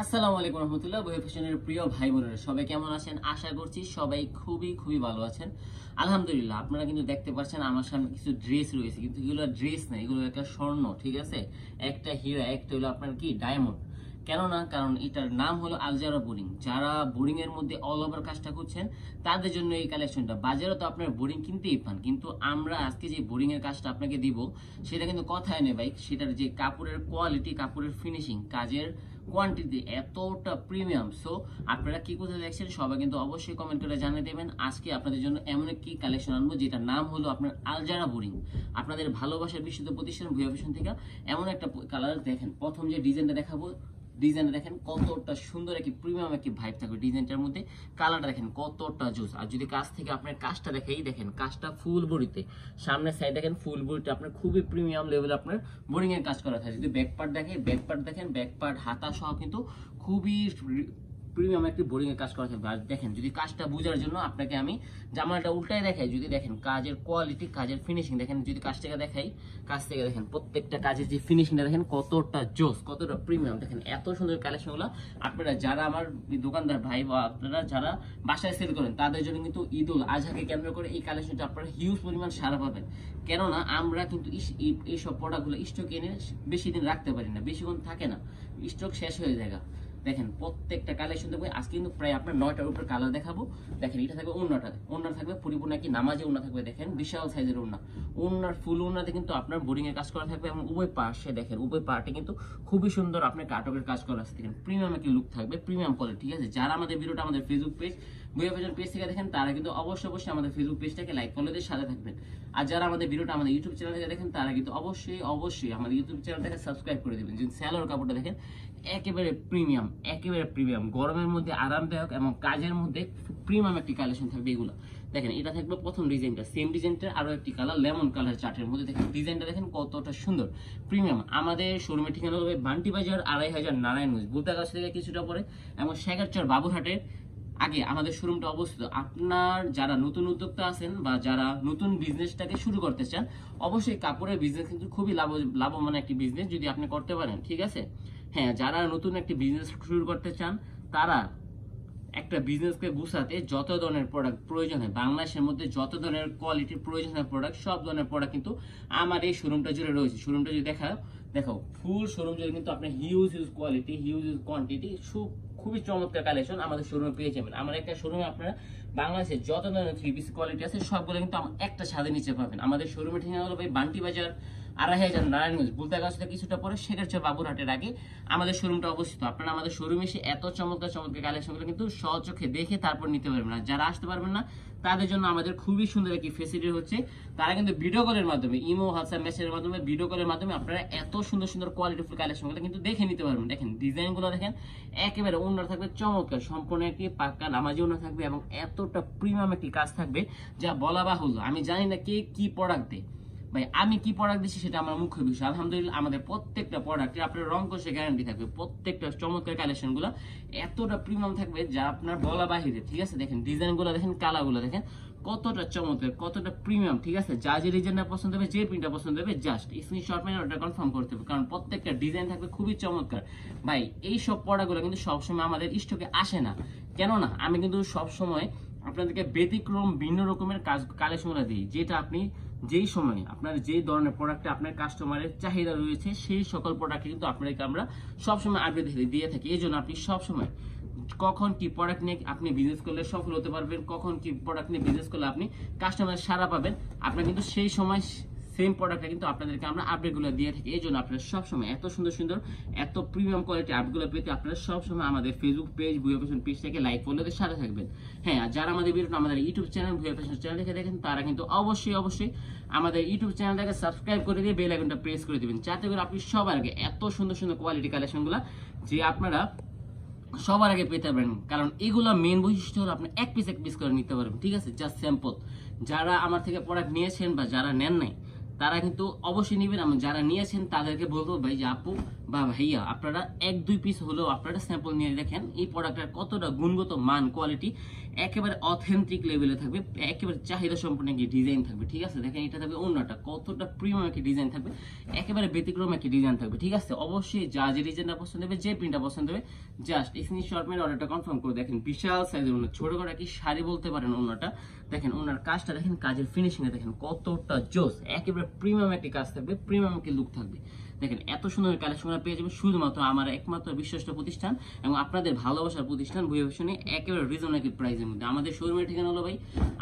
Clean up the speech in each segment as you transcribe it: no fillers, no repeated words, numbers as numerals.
আসসালামু আলাইকুম রহমতুল্লাহ। বই ফ্যাশনের প্রিয় ভাই বোনেরা সবাই কেমন আছেন? আশা করছি সবাই খুবই খুবই ভালো আছেন। আলহামদুলিল্লাহ। আপনারা কিন্তু দেখতে পাচ্ছেন আমার সামনে কিছু ড্রেস রয়েছে, কিন্তু এগুলো ড্রেস না, এগুলো একটা স্বর্ণ, ঠিক আছে? একটা হীরা, একটা হলো আপনার কি ডায়মন্ড। কেননা কারণ এটার নাম হলো আলজারা বোরিং। যারা বোরিং এর মধ্যে অল ওভার কাজটা করছেন তাদের জন্য এই কালেকশনটা। বাজারে তো আপনার বোরিং কিনতেই পান, কিন্তু আমরা আজকে যে বোরিং এর কাজটা আপনাকে দিব সেটা কিন্তু কথায় নেই ভাই। সেটার যে কাপড়ের কোয়ালিটি, কাপড়ের ফিনিশিং, কাজের কোয়ান্টিটি এতটা প্রিমিয়াম। সো আপনারা কি কোথায় দেখছেন সবাই কিন্তু অবশ্যই কমেন্ট করে জানিয়ে দেবেন। আজকে আপনাদের জন্য এমন একটি কালেকশন আনবো যেটার নাম হলো আপনার আলজারা বোরিং। আপনাদের ভালোবাসার বিশুদ্ধ প্রতিষ্ঠান ভুয়া ফ্যাশন থেকে এমন একটা কালার দেখেন। প্রথম যে ডিজাইনটা দেখাবো, ডিজাইনটা দেখেন কতটা সুন্দর, একটি প্রিমিয়াম একটি ভাইব থাকবে ডিজাইনটার মধ্যে। কালারটা দেখেন কতটা জোস। আর যদি কাছ থেকে আপনার কাজটা দেখেই দেখেন, কাজটা ফুল বডিতে, সামনের সাইড দেখেন ফুল বডিতে আপনার খুবই প্রিমিয়াম লেভেল আপনার বোরিং এর কাজ করা থাকে। যদি ব্যাক পার্ট দেখেন, ব্যাক পার্ট দেখেন, ব্যাক পার্ট হাতা সহ কিন্তু খুবই প্রিমিয়াম একটি বোরিং এর কাজ করা থাকবে। আর দেখেন যদি কাজটা বোঝার জন্য আপনাকে আমি জামাটা উল্টাই দেখাই, যদি দেখেন কাজের কোয়ালিটি, কাজের ফিনিশিং দেখেন, যদি কাজ থেকে দেখাই, কাজ থেকে দেখেন প্রত্যেকটা কাজের যে ফিনিশিংটা দেখেন কতটা জোস, কতটা প্রিমিয়াম। দেখেন এত সুন্দর কালেকশনগুলো আপনারা যারা আমার দোকানদার ভাই বা আপনারা যারা বাসায় সেল করেন তাদের জন্য কিন্তু ঈদ উল আজহাকে কেন্দ্র করে এই কালেকশনটা আপনারা হিউজ পরিমাণ সারা পাবেন। কেননা আমরা কিন্তু এইসব প্রোডাক্টগুলো স্টক এনে বেশি দিন রাখতে পারি না, বেশিক্ষণ থাকে না, স্টক শেষ হয়ে যায়। দেখেন প্রত্যেকটা কালেকশন দেখবো আজকে কিন্তু প্রায় আপনার 9টার উপর কালার দেখাবো। দেখেন এটা থাকবে ওন্নাটা থাকবে পরিপূর্ণ একটি নামাজে ওন্না থাকবে। দেখেন বিশাল সাইজের ওন্নার ফুল ওন্নাতে কিন্তু আপনার বোরিং এর কাজ করা থাকবে এবং উভয় পাশে দেখেন, উভয় পার্টে কিন্তু খুবই সুন্দর আপনার কাটকের কাজ করা আছে। দেখেন প্রিমিয়াম একটি লুক থাকবে, প্রিমিয়াম কোয়ালিটি, ঠিক আছে? যারা আমাদের ভিডিওটা আমাদের ফেসবুক পেজ ভুয়া ফ্যাশন পেজ থেকে দেখেন তারা কিন্তু অবশ্যই আমাদের ফেসবুক পেজটাকে লাইক ফলো দিয়ে সাথে থাকবেন। আর যারা আমাদের ভিডিওটা আমাদের ইউটিউব চ্যানেল থেকে দেখেন তারা কিন্তু অবশ্যই আমাদের ইউটিউব চ্যানেলটাকে সাবস্ক্রাইব করে দেবেন। যদি স্যালোর কাপড়টা দেখেন একেবারে প্রিমিয়াম, গরমের মধ্যে আরামদায়ক এবং কাজের মধ্যে প্রিমিয়াম একটি কালেকশন থাকবে এগুলো। দেখেন এটা থাকবে প্রথম ডিজাইনটা, সেম ডিজাইনটা আরো একটি কালার লেমন কালার চার্টের মধ্যে। দেখেন ডিজাইনটা দেখেন কতটা সুন্দর, প্রিমিয়াম। আমাদের শোরুমের ঠিকানা হবে বান্টি বাজার 2500 নারায়ণগঞ্জ বুলতাগাছ থেকে কিছুটা পরে এবং শেখারচর বাবুরহাটের আগে আমাদের শোরুমটা অবস্থিত। আপনার যারা নতুন উদ্যোক্তা আছেন বা যারা নতুন বিজনেসটাকে শুরু করতে চান, অবশ্যই কাপড়ের বিজনেস কিন্তু খুবই লাভবান একটি বিজনেস যদি আপনি করতে পারেন, ঠিক আছে? হ্যাঁ, যারা নতুন একটি বিজনেস শুরু করতে চান তারা একটা বিজনেসকে গুছাতে যত ধরনের প্রোডাক্ট প্রয়োজন হয়, বাংলাদেশের মধ্যে যত ধরনের কোয়ালিটির প্রয়োজন হয় প্রোডাক্ট, সব ধরনের প্রোডাক্ট কিন্তু আমার এই শোরুমটা জুড়ে রয়েছে। শোরুমটা যদি দেখো ফুল শোরুম জুড়ে কিন্তু আপনি হিউজ কোয়ালিটি, হিউজ কোয়ান্টিটি, খুবই চমৎকার কালেকশন আমাদের শোরুমে পেয়ে যাবেন। আমার একটা শোরুমে আপনারা বাংলাদেশে যত ধরনের 3 পিস কোয়ালিটি আছে সবগুলো কিন্তু একটা ছাদের নিচে পাবেন। আমাদের শোরুমের ঠিকানা হলো ভাই বান্টি বাজার 2500 নারায়ণগঞ্জ বুলতাগাছ থেকে কিছুটা পরে শেখারচর বাবুরহাটের আগে আমাদের শোরুমটা অবস্থিত। আপনারা আমাদের শোরুমে এসে এত চমৎকার কালেকশনগুলো কিন্তু সচোখে দেখে তারপর নিতে পারবেন। না যারা আসতে পারবেন না তাদের জন্য আমাদের খুবই সুন্দর একটি ফেসিলিটি হচ্ছে, তারা কিন্তু ভিডিও কলের মাধ্যমে, ইমো হোয়াটসঅ্যাপ মেসেজের মাধ্যমে, ভিডিও কলের মাধ্যমে আপনারা এত সুন্দর কোয়ালিটিফুল কালেকশনগুলো কিন্তু দেখে নিতে পারবেন। দেখেন ডিজাইনগুলো দেখেন একেবারে ওনার থাকবে চমৎকার, সম্পূর্ণ একটি পাক্কা নামাজি ওনার থাকবে এবং এতটা প্রিমিয়াম একটি কাজ থাকবে যা বলা বাহুল্য। আমি জানি না কে কি প্রোডাক্ট দেয় ভাই, আমি কি প্রোডাক্ট দিচ্ছি সেটা আমার মুখ্য বিষয়। আলহামদুলিল্লাহ আমাদের প্রত্যেকটা প্রোডাক্টে আপনার রং কষে গ্যারান্টি থাকবে। প্রত্যেকটা চমৎকার কালেকশনগুলো এতটা প্রিমিয়াম থাকবে যা আপনার বলা বাহিরে, ঠিক আছে? দেখেন ডিজাইনগুলো দেখেন, কালারগুলো দেখেন কতটা চমৎকার, কতটা প্রিমিয়াম, ঠিক আছে? যা যে ডিজাইনটা পছন্দ হবে, যে প্রিন্টটা পছন্দ হবে, জাস্ট স্ক্রিনশট মেরে ওটা কনফার্ম করতে হবে, কারণ প্রত্যেকটা ডিজাইন থাকবে খুবই চমৎকার। ভাই এই সব প্রোডাক্টগুলো কিন্তু সবসময় আমাদের স্টকে আসে না, কেননা আমি কিন্তু সবসময় আপনাদেরকে ব্যতিক্রম ভিন্ন রকমের কালেকশনগুলো দিই, যেটা আপনি যেই সময় আপনার যে ধরনের প্রোডাক্টে আপনার কাস্টমারের চাহিদা রয়েছে সেই সকল প্রোডাক্ট কিন্তু আপনাদেরকে আমরা সবসময় আপডেট দিয়ে থাকি। এই জন্য আপনি সবসময় কখন কি প্রোডাক্ট নিয়ে আপনি বিজনেস করলে সফল হতে পারবেন, কখন কি প্রোডাক্ট নিয়ে বিজনেস করলে আপনি কাস্টমারের সাড়া পাবেন, আপনার কিন্তু সেই সময় সেম প্রোডাক্টটা কিন্তু আপনাদেরকে আমরা আপডেটগুলো দিয়ে থাকি। এই জন্য আপনারা সবসময় এত সুন্দর এত প্রিমিয়াম কোয়ালিটি আপডেটগুলো পেতে আপনারা সবসময় আমাদের ফেসবুক পেজ ভুয়া ফ্যাশন পেজটাকে লাইক ফলোদের সাথে থাকবেন। হ্যাঁ, আর যারা আমাদের ভিডিওটা আমাদের ইউটিউব চ্যানেল ভুয়া ফ্যাশন চ্যানেল দেখে দেখেন তারা কিন্তু অবশ্যই আমাদের ইউটিউব চ্যানেলটাকে সাবস্ক্রাইব করে দিয়ে বেল আইকনটা প্রেস করে দিবেন, যাতে করে আপনি সবার আগে এত সুন্দর কোয়ালিটি কালেকশনগুলো যে আপনারা সবার আগে পেতে পারেন। কারণ এগুলা মেন বৈশিষ্ট্য হলো আপনি এক পিস করে নিতে পারবেন, ঠিক আছে? Just sample. যারা আমার থেকে প্রোডাক্ট নিয়েছেন বা যারা নেন নাই তারা কিন্তু অবশ্যই নেবেন। এবং যারা নিয়েছেন তাদেরকে বলবো ভাই যে আপু বা ভাইয়া আপনারা 1-2 পিস হলেও আপনারা স্যাম্পল নিয়ে দেখেন এই প্রোডাক্টের কতটা গুণগত মান, কোয়ালিটি একেবারে অথেন্টিক লেভেলে থাকবে, একেবারে চাহিদা সম্পন্ন একটি ডিজাইন থাকবে। ঠিক আছে, দেখেন এটা থাকবে অন্যটা কতটা প্রিমিয়াম একটি ডিজাইন থাকবে, একেবারে ব্যতিক্রম একটি ডিজাইন থাকবে। ঠিক আছে, অবশ্যই যা যে ডিজাইনটা পছন্দ হবে, যে প্রিন্টটা পছন্দ হবে, জাস্ট স্ক্রিনশট মেরে অর্ডারটা কনফার্ম করে দেখেন। বিশাল সাইজের ওনা, ছোট করে কি শাড়ি বলতে পারেন ওনাটা। দেখেন ওনার কাজটা দেখেন, কাজের ফিনিশিং দেখেন কতটা জোস, একেবারে প্রিমিয়াম একটি কাজ থাকবে, প্রিমিয়াম একটি লুক থাকবে। দেখেন এত সুন্দর কালেকশন পেয়ে যাবেন শুধুমাত্র আমার একমাত্র বিশ্বস্ত প্রতিষ্ঠান এবং আপনাদের ভালোবাসার প্রতিষ্ঠান ভুয়া ফ্যাশনে, একেবারে রিজনেবল প্রাইসের মধ্যে। আমাদের শোরুমের ঠিকানা হলো ভাই,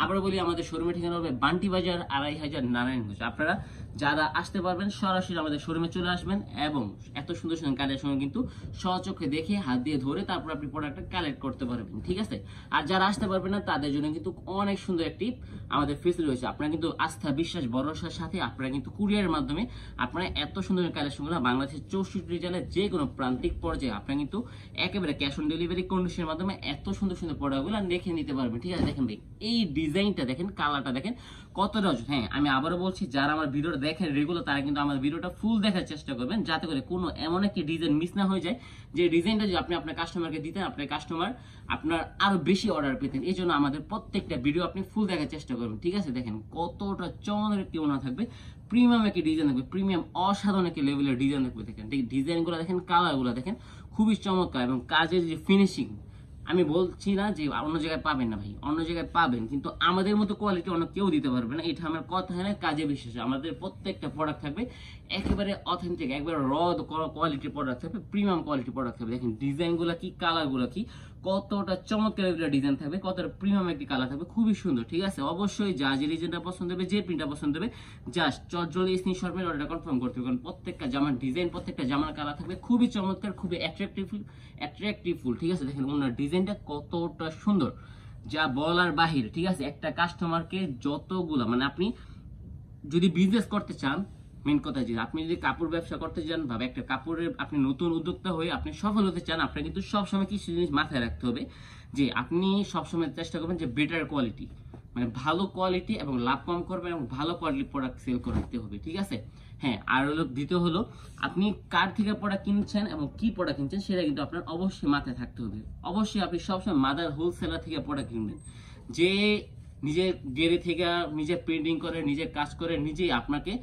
আবার বলি আমাদের শোরুমের ঠিকানা হলো বান্টি বাজার 2500 নারায়ণগঞ্জ। আপনারা যারা আসতে পারবেন সরাসরি আমাদের শোরুমে চলে আসবেন এবং এত সুন্দর সুন্দর কালেকশন কিন্তু সচক্ষে দেখে হাত দিয়ে ধরে তারপর আপনি প্রোডাক্টটা কালেক্ট করতে পারবেন। ঠিক আছে, আর যারা আসতে পারবেন না তাদের জন্য কিন্তু অনেক সুন্দর একটি আমাদের ফেসিলিটি রয়েছে। আপনারা কিন্তু আস্থা, বিশ্বাস, ভরসার সাথে আপনারা কিন্তু কুরিয়ারের মাধ্যমে আপনারা এত সুন্দর কালেকশনগুলো বাংলাদেশের 64 জেলার যে কোনো প্রান্তিক পর্যায়ে আপনারা কিন্তু একেবারে ক্যাশ অন ডেলিভারি কন্ডিশনের মাধ্যমে এত সুন্দর সুন্দর প্রোডাক্টগুলো দেখে নিতে পারবেন। ঠিক আছে, দেখেন ভাই এই ডিজাইনটা দেখেন, কালারটা দেখেন কতটা। হ্যাঁ, আমি আবারও বলছি যারা আমার ভিডিওটা দেখেন রেগুলার তারা কিন্তু আমার ভিডিওটা ফুল দেখার চেষ্টা করবেন, যাতে করে কোনো এমন একটি ডিজাইন মিস না হয়ে যায় যে ডিজাইনটা যদি আপনি আপনার কাস্টমারকে দিতেন, আপনার কাস্টমার আপনার আরো বেশি অর্ডার পেতেন। এই জন্য আমাদের প্রত্যেকটা ভিডিও আপনি ফুল দেখার চেষ্টা করবেন। ঠিক আছে, দেখেন কতটা চমৎকার একটি ওনা থাকবে, প্রিমিয়াম একটি ডিজাইন থাকবে, প্রিমিয়াম অসাধারণ একটি লেভেলের ডিজাইন থাকবে। দেখেন ডিজাইনগুলো দেখেন, কালারগুলো দেখেন খুবই চমৎকার এবং কাজের যে ফিনিশিং, আমি বলছি না যে অন্য জায়গায় পাবেন না ভাই, অন্য জায়গায় পাবেন, কিন্তু আমাদের মতো কোয়ালিটি অন্য কেউ দিতে পারবে না। এটা আমার কথা হয় না, কাজে বিশ্বাস। আমাদের প্রত্যেকটা প্রোডাক্ট থাকবে একেবারে অথেন্টিক, একবারে র কোয়ালিটির প্রোডাক্ট থাকবে, প্রিমিয়াম কোয়ালিটির প্রোডাক্ট থাকবে। দেখেন ডিজাইনগুলো কি, কালারগুলো কি, কতটা চমৎকার ডিজাইন থাকবে, কতটা প্রিমিয়াম একটি কালার থাকবে, খুবই সুন্দর। ঠিক আছে, অবশ্যই যা যে ডিজাইনটা পছন্দ হবে, যে প্রিন্টটা পছন্দ হবে, জাস্ট চটজলদি স্ক্রিনশট মেরে অর্ডারটা কনফার্ম করতে হবে। কারণ প্রত্যেকটা জামার ডিজাইন, প্রত্যেকটা জামার কালার থাকবে খুবই চমৎকার, খুবই অ্যাট্রাকটিভফুল। ঠিক আছে, দেখেন ওনার ডিজাইনটা কতটা সুন্দর, যা বলার বাহির। ঠিক আছে, একটা কাস্টমারকে যতগুলা মানে আপনি যদি বিজনেস করতে চান, মেন কথা যে আপনি যদি কাপড় ব্যবসা করতে চান বা একটা কাপড়ের আপনি নতুন উদ্যোক্তা হয়ে আপনি সফল হতে চান, আপনার কিন্তু সবসময় কিছু জিনিস মাথায় রাখতে হবে যে আপনি সবসময় চেষ্টা করবেন যে বেটার কোয়ালিটি, মানে ভালো কোয়ালিটি এবং লাভ কম করবেন এবং ভালো কোয়ালিটির প্রোডাক্ট সেল করতে হবে। ঠিক আছে, হ্যাঁ, আর হলো দ্বিতীয় হলো আপনি কার থেকে প্রোডাক্ট কিনছেন এবং কি প্রোডাক্ট কিনছেন সেটা কিন্তু আপনার অবশ্যই মাথায় থাকতে হবে। অবশ্যই আপনি সবসময় মাদার হোলসেলার থেকে প্রোডাক্ট কিনবেন, যে নিজে গেড়ে থেকে নিজে প্রিন্টিং করে, নিজে কাজ করে, নিজেই আপনাকে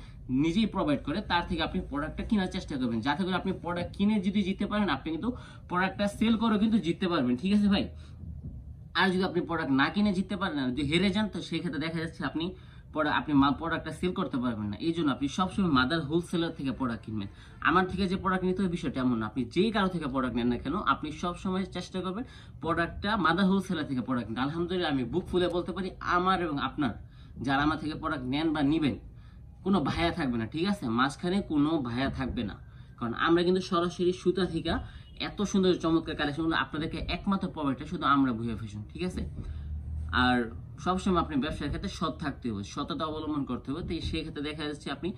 নিজেই প্রোভাইড করে, তার থেকে আপনি প্রোডাক্টটা কেনার চেষ্টা করবেন, যাতে করে আপনি প্রোডাক্ট কিনে যদি জিততে পারেন, আপনি কিন্তু প্রোডাক্টটা সেল করে কিন্তু জিততে পারবেন। ঠিক আছে ভাই, আর যদি আপনি প্রোডাক্ট না কিনে জিততে পারেন না, যদি হেরে যান, তো সেই ক্ষেত্রে দেখা যাচ্ছে আপনি প্রোডাক্টটা সেল করতে পারবেন না। এই জন্য আপনি সবসময় মাদার হোলসেলার থেকে প্রোডাক্ট কিনবেন। আমার থেকে যে প্রোডাক্ট নিতে হবে বিষয়টা এমন না, আপনি যেই কারো থেকে প্রোডাক্ট নেন না কেন, আপনি সবসময় চেষ্টা করবেন প্রোডাক্টটা মাদার হোলসেলার থেকে প্রোডাক্ট কিনতে। আলহামদুলিল্লাহ আমি বুক ফুলে বলতে পারি, আমার এবং আপনার যারা আমার থেকে প্রোডাক্ট নেন বা নিবেন, কোনো ভায়া থাকবে না। ঠিক আছে, মাঝখানে কোনো ভায়া থাকবে না, কারণ আমরা কিন্তু সরাসরি সুতা থেকে এত সুন্দর চমৎকার কালেকশনগুলো আপনাদেরকে একমাত্র প্রোভাইডটা শুধু আমরা ভুয়া ফ্যাশন। ঠিক আছে, আর সবসময় আপনি ব্যবসার ক্ষেত্রে সৎ থাকতে হবে, সততা অবলম্বন করতে হবে। তো সেই ক্ষেত্রে দেখা যাচ্ছে আপনি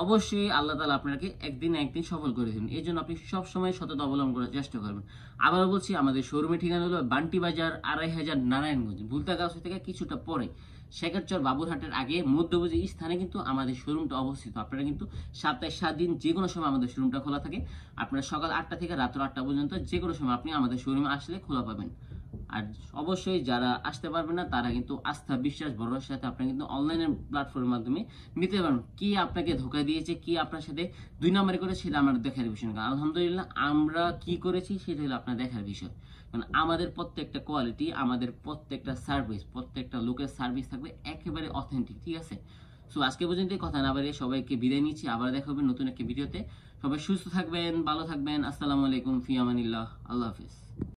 অবশ্যই আল্লাহ তাআলা আপনাকে একদিন না একদিন সফল করে দেবেন। এই জন্য আপনি সবসময় সততা অবলম্বন করার চেষ্টা করবেন। আবার বলছি, আমাদের শোরুমের ঠিকানা হলো বান্টি বাজার 2500 নারায়ণগঞ্জ, ভুলতাগাছ থেকে কিছুটা পরে শেখরচর বাবুরহাটের আগে মধ্যবর্তী স্থানে কিন্তু আমাদের শোরুমটা অবস্থিত। আপনারা কিন্তু সপ্তাহে 7 দিন যে কোনো সময় আমাদের শোরুমটা খোলা থাকে। আপনারা সকাল 8টা থেকে রাত্র 8টা পর্যন্ত যে কোনো সময় আপনি আমাদের শোরুমে আসলে খোলা পাবেন। আর অবশ্যই যারা আসতে পারবেন না তারা কিন্তু আস্থা, বিশ্বাস, ভরসার সাথে আপনি কিন্তু অনলাইনের প্ল্যাটফর্মের মাধ্যমে নিতে পারেন। কি আপনাকে ধোকা দিয়েছে, কি আপনার সাথে 2 নম্বরে করে, সেটা আমার দেখার বিষয় না। আলহামদুলিল্লাহ আমরা কি করেছি সেটা হলো আপনার দেখার বিষয়। কারণ আমাদের প্রত্যেকটা কোয়ালিটি, আমাদের প্রত্যেকটা সার্ভিস, প্রত্যেকটা লোকের সার্ভিস থাকবে একেবারে অথেন্টিক। ঠিক আছে, সো আজকে পর্যন্ত কথা না বাড়িয়ে সবাইকে বিদায় নিচ্ছি। আবার দেখা হবে নতুন একটা ভিডিওতে। সবাই সুস্থ থাকবেন, ভালো থাকবেন। আসসালামু আলাইকুম, ফি আমানিল্লাহ, আল্লাহ হাফেজ।